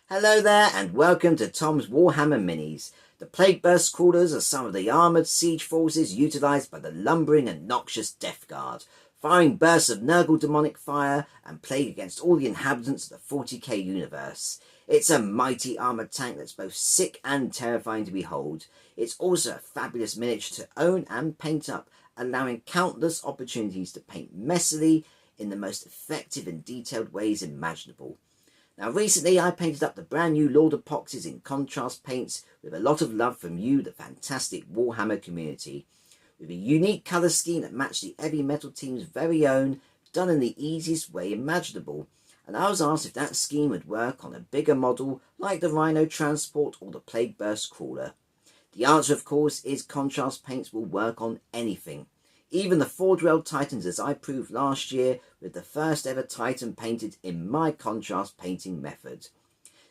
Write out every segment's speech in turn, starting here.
Hello there and welcome to Tom's Warhammer Minis. The Plagueburst Crawlers are some of the armoured siege forces utilised by the lumbering and noxious Death Guard, firing bursts of Nurgle demonic fire and plague against all the inhabitants of the 40k universe. It's a mighty armoured tank that's both sick and terrifying to behold. It's also a fabulous miniature to own and paint up, allowing countless opportunities to paint messily in the most effective and detailed ways imaginable. Now recently I painted up the brand new Lord of Poxes in contrast paints with a lot of love from you, the fantastic Warhammer community. With a unique colour scheme that matched the heavy metal team's very own, done in the easiest way imaginable. And I was asked if that scheme would work on a bigger model like the Rhino Transport or the Plagueburst Crawler. The answer of course is contrast paints will work on anything. Even the Forge-Railed Titans, as I proved last year with the first ever Titan painted in my contrast painting method.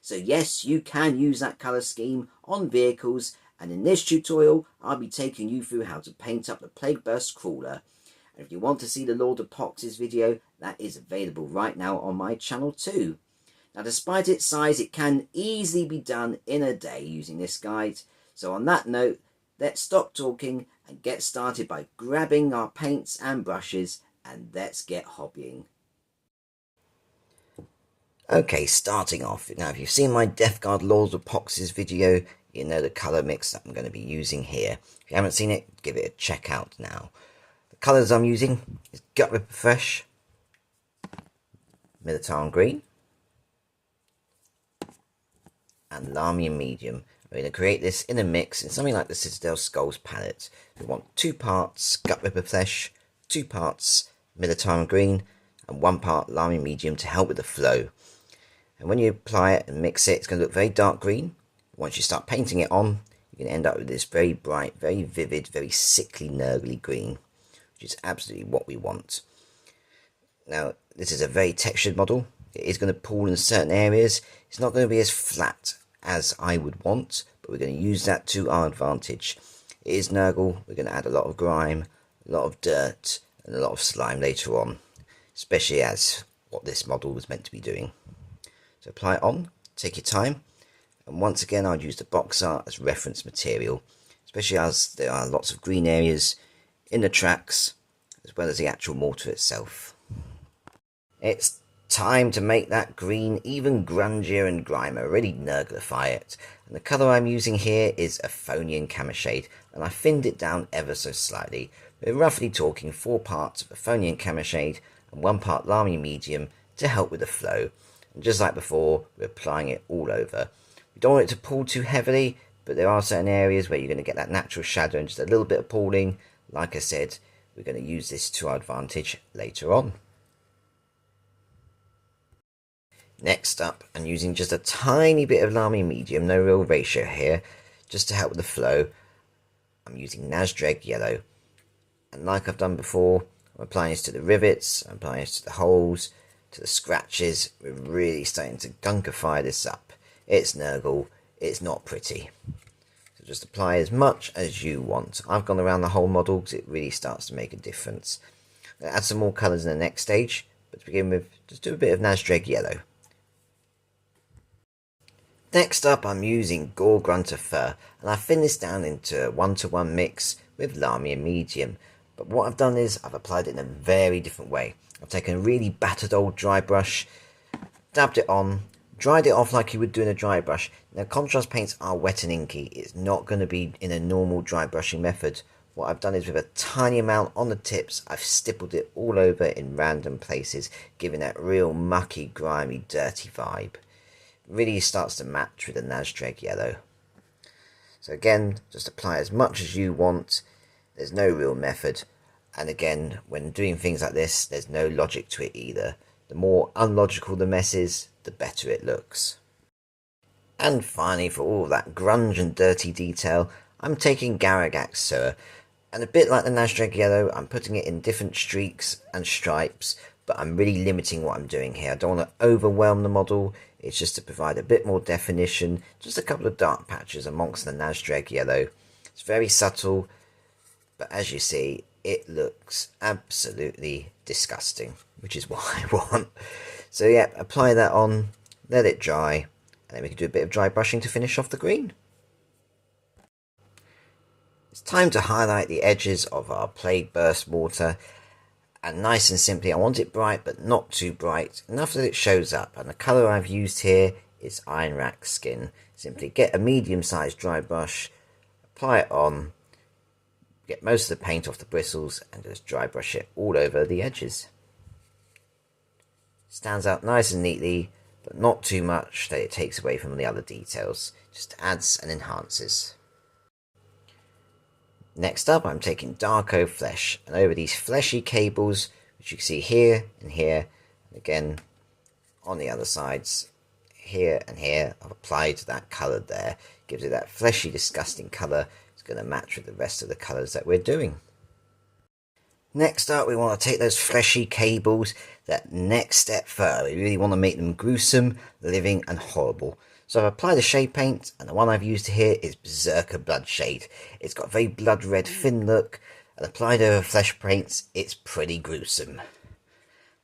So yes, you can use that colour scheme on vehicles, and in this tutorial I'll be taking you through how to paint up the Plagueburst Crawler. And if you want to see the Lord of Poxes video, that is available right now on my channel too. Now despite its size, it can easily be done in a day using this guide. So on that note, let's stop talking and get started by grabbing our paints and brushes, and let's get hobbying. Okay, starting off. Now if you've seen my Death Guard Lord of Poxes video, you know the colour mix that I'm going to be using here. If you haven't seen it, give it a check out now. The colours I'm using is Gutrippa Flesh, Militarum Green, and Lahmium Medium. We're going to create this in a mix in something like the Citadel Skulls palette. We want 2 parts Gutrippa Flesh, 2 parts Militarum Green, and 1 part Lahmium Medium to help with the flow. And when you apply it and mix it, it's going to look very dark green. Once you start painting it on, you're going to end up with this very bright, very vivid, very sickly, nurgly green, which is absolutely what we want. Now, this is a very textured model. It is going to pool in certain areas. It's not going to be as flat as I would want, but we're going to use that to our advantage. It is Nurgle. We're going to add a lot of grime, a lot of dirt, and a lot of slime later on, especially as what this model was meant to be doing. So apply it on, take your time, and once again I'd use the box art as reference material, especially as there are lots of green areas in the tracks, as well as the actual mortar itself. It's time to make that green even grungier and grimier, really nurglify it. And the colour I'm using here is Athonian Camoshade, and I thinned it down ever so slightly. We're roughly talking 4 parts of Athonian Camoshade and 1 part Lahmium Medium to help with the flow. And just like before, we're applying it all over. We don't want it to pool too heavily, but there are certain areas where you're going to get that natural shadow and just a little bit of pooling. Like I said, we're going to use this to our advantage later on. Next up, I'm using just a tiny bit of Lahmium Medium, no real ratio here, just to help with the flow. I'm using Nazdreg Yellow. And like I've done before, I'm applying this to the rivets, I'm applying this to the holes, to the scratches. We're really starting to gunkify this up. It's Nurgle, it's not pretty. So just apply as much as you want. I've gone around the whole model because it really starts to make a difference. I'm going to add some more colours in the next stage, but to begin with, just do a bit of Nazdreg Yellow. Next up, I'm using Gore Grunta Fur, and I've thinned this down into a 1-to-1 mix with Lahmium Medium. But what I've done is I've applied it in a very different way. I've taken a really battered old dry brush, dabbed it on, dried it off like you would do in a dry brush. Now contrast paints are wet and inky. It's not going to be in a normal dry brushing method. What I've done is with a tiny amount on the tips, I've stippled it all over in random places, giving that real mucky, grimy, dirty vibe. Really starts to match with the Nazdreg Yellow. So again, just apply as much as you want. There's no real method, and again, when doing things like this, there's no logic to it either. The more unlogical the mess is, the better it looks. And finally, for all that grunge and dirty detail, I'm taking Garaghak Fur, and a bit like the Nazdreg Yellow, I'm putting it in different streaks and stripes, but I'm really limiting what I'm doing here. I don't want to overwhelm the model. It's just to provide a bit more definition, just a couple of dark patches amongst the Nazdreg Yellow. It's very subtle, but as you see, it looks absolutely disgusting, which is what I want. So yeah, apply that on, let it dry, then we can do a bit of dry brushing to finish off the green. It's time to highlight the edges of our Plagueburst water, and nice and simply, I want it bright but not too bright, enough that it shows up, and the colour I've used here is Ionrach Skin. Simply get a medium-sized dry brush, apply it on, get most of the paint off the bristles, and just dry brush it all over the edges. Stands out nice and neatly, but not too much that it takes away from the other details, just adds and enhances. Next up, I'm taking Darkoath Flesh, and over these fleshy cables, which you can see here and here, and again on the other sides, here and here, I've applied that colour there. Gives it that fleshy, disgusting colour. It's going to match with the rest of the colours that we're doing. Next up, we want to take those fleshy cables that next step further. We really want to make them gruesome, living and horrible. So I've applied the shade paint, and the one I've used here is Berserker Bloodshade. It's got a very blood red thin look, and applied over flesh paints, it's pretty gruesome.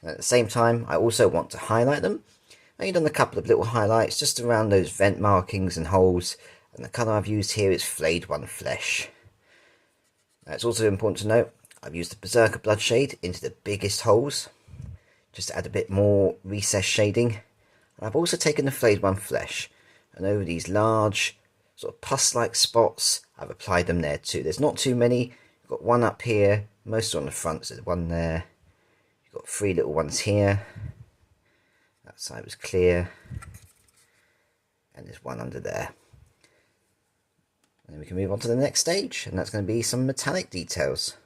And at the same time, I also want to highlight them. I've done a couple of little highlights just around those vent markings and holes, and the colour I've used here is Flayed One Flesh. Now it's also important to note, I've used the Berserker Bloodshade into the biggest holes, just to add a bit more recessed shading. And I've also taken the Flayed One Flesh, and over these large sort of pus-like spots, I've applied them there too. There's not too many. You've got one up here, most are on the front, so there's one there. You've got 3 little ones here. That side was clear. And there's one under there. And then we can move on to the next stage, and that's going to be some metallic details.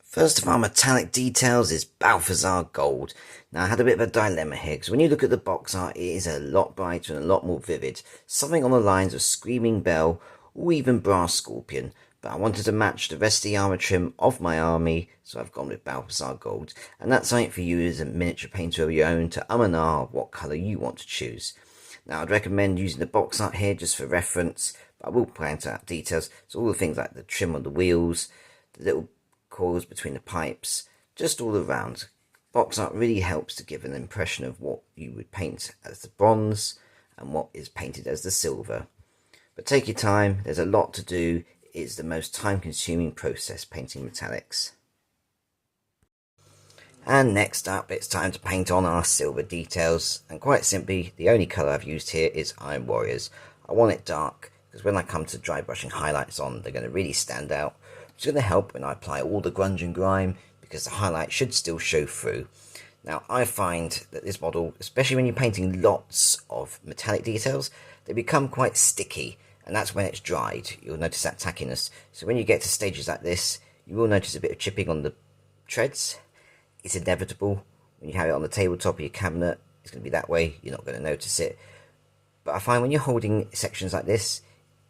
First of our metallic details is Balthazar Gold. Now I had a bit of a dilemma here, because when you look at the box art, it is a lot brighter and a lot more vivid. Something on the lines of Screaming Bell, or even Brass Scorpion. But I wanted to match the rest of the armour trim of my army, so I've gone with Balthazar Gold. And that's something for you as a miniature painter of your own to and ah what colour you want to choose. Now I'd recommend using the box art here just for reference, but I will point out details. So all the things like the trim on the wheels, the little coils between the pipes, just all around. Box art really helps to give an impression of what you would paint as the bronze and what is painted as the silver. But take your time, there's a lot to do. It is the most time consuming process painting metallics. And next up, it's time to paint on our silver details, and quite simply the only colour I've used here is Iron Warriors. I want it dark because when I come to dry brushing highlights on, they're going to really stand out. It's going to help when I apply all the grunge and grime, because the highlight should still show through. Now I find that this model, especially when you're painting lots of metallic details, they become quite sticky, and that's when it's dried. You'll notice that tackiness. So when you get to stages like this, you will notice a bit of chipping on the treads. It's inevitable. When you have it on the tabletop of your cabinet, it's going to be that way. You're not going to notice it. But I find when you're holding sections like this,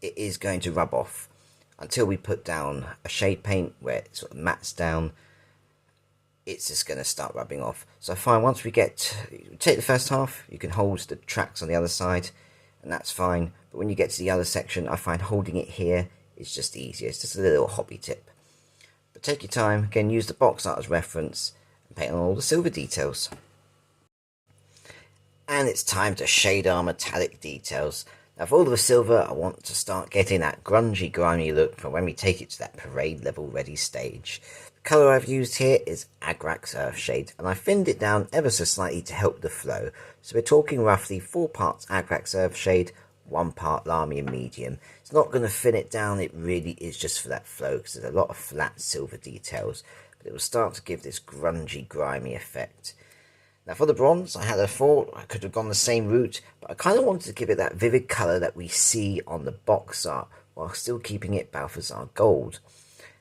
it is going to rub off. Until we put down a shade paint where it sort of mats down, it's just going to start rubbing off. So I find once we take the first half, you can hold the tracks on the other side, and that's fine. But when you get to the other section, I find holding it here is just easier. It's just a little hobby tip. But take your time, again, use the box art as reference, and paint on all the silver details. And it's time to shade our metallic details. Now for all the silver, I want to start getting that grungy, grimy look for when we take it to that parade level ready stage. The colour I've used here is Garaghak's Earthshade, and I thinned it down ever so slightly to help the flow. So we're talking roughly 4 parts Garaghak's Earthshade, 1 part Lahmium Medium. It's not going to thin it down, it really is just for that flow, because there's a lot of flat silver details. But it will start to give this grungy, grimy effect. Now for the bronze, I had a thought I could have gone the same route, but I kind of wanted to give it that vivid colour that we see on the box art, while still keeping it Balthazar Gold.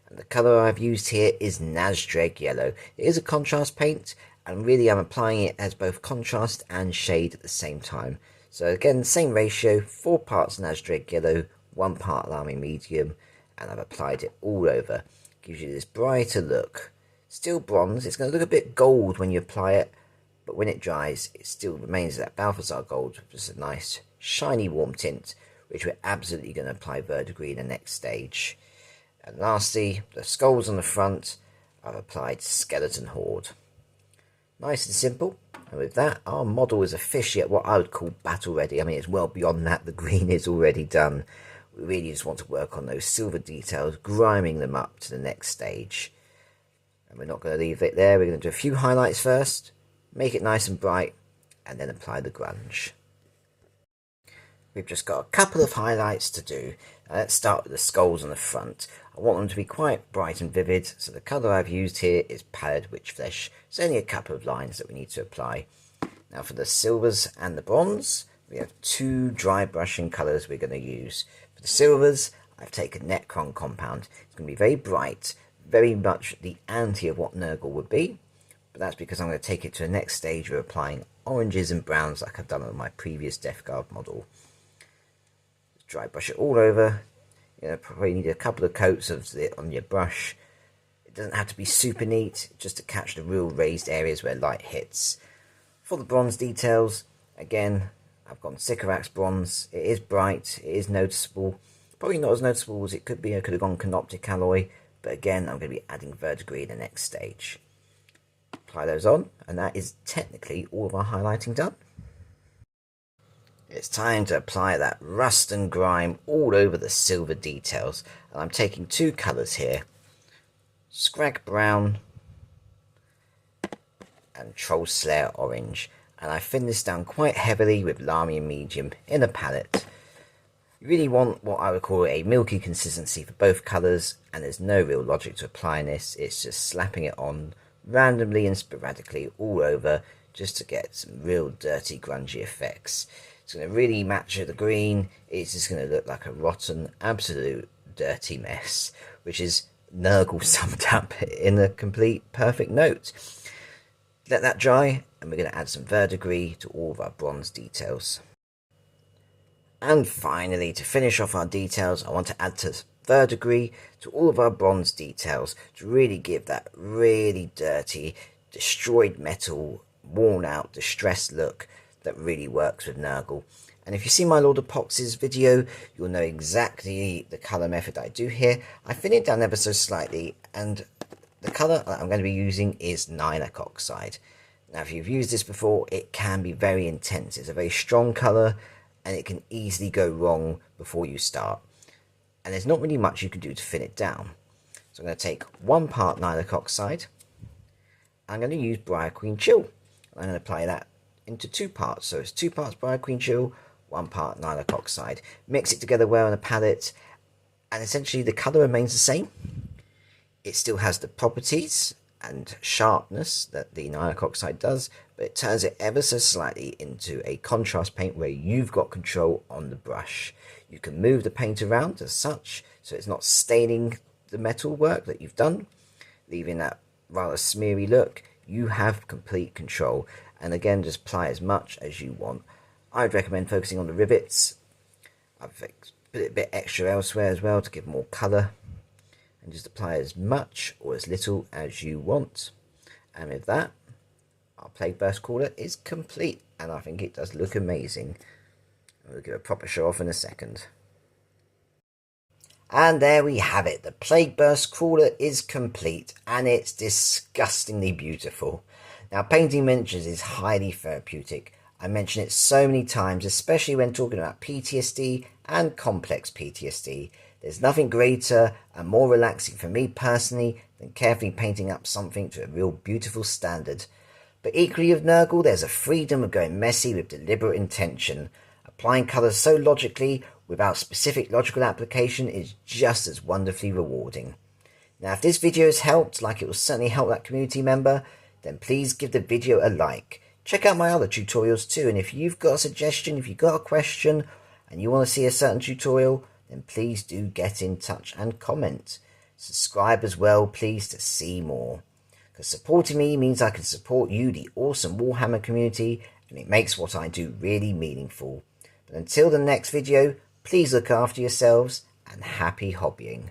And the colour I've used here is Nazdreg Yellow. It is a contrast paint, and really I'm applying it as both contrast and shade at the same time. So again, the same ratio, 4 parts Nazdreg Yellow, 1 part Lahmium Medium, and I've applied it all over. Gives you this brighter look. Still bronze, it's going to look a bit gold when you apply it, but when it dries, it still remains that Balthazar Gold, with just a nice, shiny, warm tint, which we're absolutely going to apply verdigris in the next stage. And lastly, the skulls on the front, I've applied Skeleton Horde. Nice and simple, And with that, our model is officially at what I would call battle ready. I mean, it's well beyond that. The green is already done. We really just want to work on those silver details, griming them up to the next stage. And we're not going to leave it there. We're going to do a few highlights first, make it nice and bright, and then apply the grunge. We've just got a couple of highlights to do. Let's start with the skulls on the front. I want them to be quite bright and vivid, so the colour I've used here is Pallid Witch Flesh. It's only a couple of lines that we need to apply. Now for the silvers and the bronze, we have two dry brushing colours we're going to use. For the silvers, I've taken Necron Compound. It's going to be very bright, very much the anti of what Nurgle would be, but that's because I'm going to take it to the next stage of applying oranges and browns like I've done on my previous Death Guard model. Dry brush it all over. You know, probably need a couple of coats of it on your brush. It doesn't have to be super neat, just to catch the real raised areas where light hits. For the bronze details, again, I've gone Sycorax bronze. It is bright, it is noticeable. Probably not as noticeable as it could be. I could have gone Canoptic alloy, but again, I'm going to be adding verdigris in the next stage. Apply those on, and that is technically all of our highlighting done. It's time to apply that rust and grime all over the silver details. And I'm taking two colours here. Scrag Brown and Troll Slayer Orange. And I thin this down quite heavily with Lahmium Medium in a palette. You really want what I would call a milky consistency for both colours. And there's no real logic to applying this. It's just slapping it on randomly and sporadically all over, just to get some real dirty, grungy effects. It's going to really match the green. It's just going to look like a rotten, absolute dirty mess, which is Nurgle summed up in a complete perfect note. Let that dry, and we're going to add some verdigris to all of our bronze details. And finally, to finish off our details, I want to add to verdigris to all of our bronze details to really give that really dirty, destroyed metal, worn out, distressed look that really works with Nurgle. And if you see my Lord of Poxes video, you'll know exactly the colour method I do here. I thin it down ever so slightly, and the colour that I'm going to be using is Ionrach Oxide. Now, if you've used this before, it can be very intense. It's a very strong colour, and it can easily go wrong before you start. And there's not really much you can do to thin it down. So I'm going to take 1 part Ionrach Oxide. I'm going to use Briar Queen Chill. I'm going to apply that into 2 parts. So it's 2 parts Briar Queen Chill, 1 part Ionrach Oxide. Mix it together well on a palette, and essentially the colour remains the same. It still has the properties and sharpness that the Ionrach Oxide does, but it turns it ever so slightly into a contrast paint where you've got control on the brush. You can move the paint around as such, so it's not staining the metal work that you've done, leaving that rather smeary look. You have complete control. And again, just apply as much as you want. I'd recommend focusing on the rivets. I've put it a bit extra elsewhere as well to give more colour. And just apply as much or as little as you want. And with that, our Plagueburst Crawler is complete. And I think it does look amazing. We'll give a proper show off in a second. And there we have it. The Plagueburst Crawler is complete. And it's disgustingly beautiful. Now, painting miniatures is highly therapeutic. I mention it so many times, especially when talking about PTSD and complex PTSD. There's nothing greater and more relaxing for me personally than carefully painting up something to a real beautiful standard. But equally with Nurgle, there's a freedom of going messy with deliberate intention. Applying colours so logically without specific logical application is just as wonderfully rewarding. Now, if this video has helped, like it will certainly help that community member, then please give the video a like. Check out my other tutorials too, and if you've got a suggestion, if you've got a question, and you want to see a certain tutorial, then please do get in touch and comment. Subscribe as well, please, to see more. Because supporting me means I can support you, the awesome Warhammer community, and it makes what I do really meaningful. But until the next video, please look after yourselves, and happy hobbying.